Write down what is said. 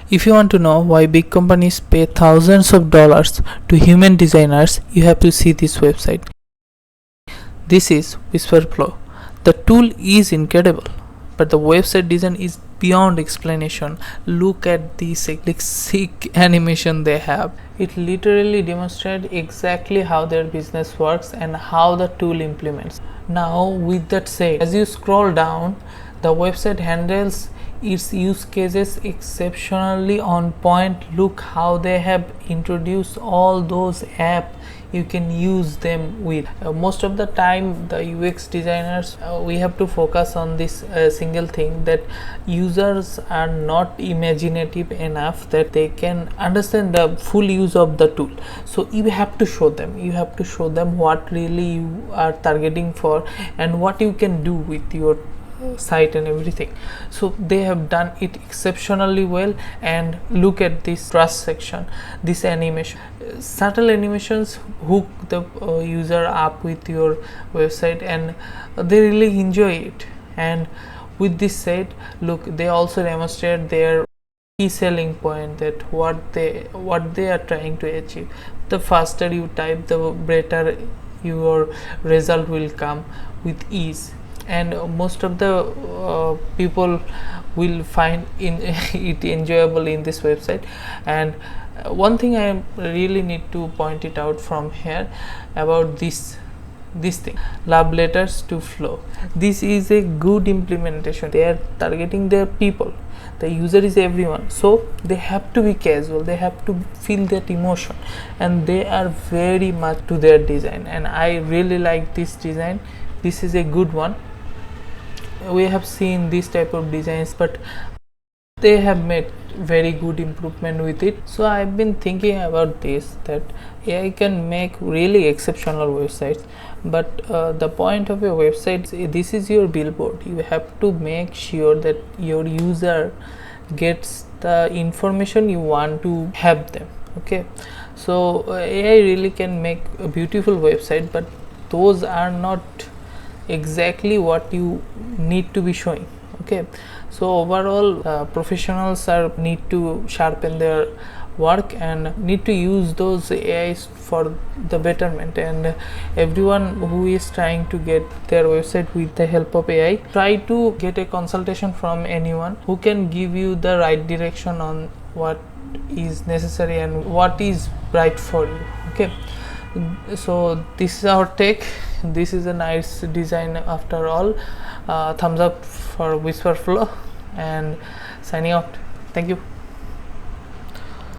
If you want to know why big companies pay thousands of dollars to human designers, you have to see this website. This is Wispr. The tool is incredible, but the website design is beyond explanation. Look at the sick animation they have. It literally demonstrates exactly how their business works and how the tool implements. Now, with that said, as you scroll down, the website handles its use cases exceptionally on point. Look how they have introduced all those apps you can use them with. Most of the time the UX designers, we have to focus on this single thing, that users are not imaginative enough that they can understand the full use of the tool. So you have to show them what really you are targeting for and what you can do with your site and everything. So they have done it exceptionally well. And look at this trust section, this animation, subtle animations hook the user up with your website, and they really enjoy it. And with this said, look, they also demonstrate their key selling point, that what they are trying to achieve. The faster you type, the better your result will come with ease. And most of the people will find it enjoyable in this website. And one thing I really need to point it out from here about this thing, love letters to flow. This is a good implementation. They are targeting their people. The user is everyone, so they have to be casual, they have to feel that emotion, and they are very much to their design. And I really like this design. This is a good one. We have seen this type of designs, but they have made very good improvement with it. So I've been thinking about this, that AI can make really exceptional websites, but the point of a website, this is your billboard. You have to make sure that your user gets the information you want to have them. Okay, so AI really can make a beautiful website, but those are not exactly what you need to be showing. Okay, so overall professionals need to sharpen their work and need to use those AIs for the betterment. And everyone who is trying to get their website with the help of AI, try to get a consultation from anyone who can give you the right direction on what is necessary and what is right for you. Okay, so this is our take. This is a nice design after all. Thumbs up for Wispr, and signing out. Thank you.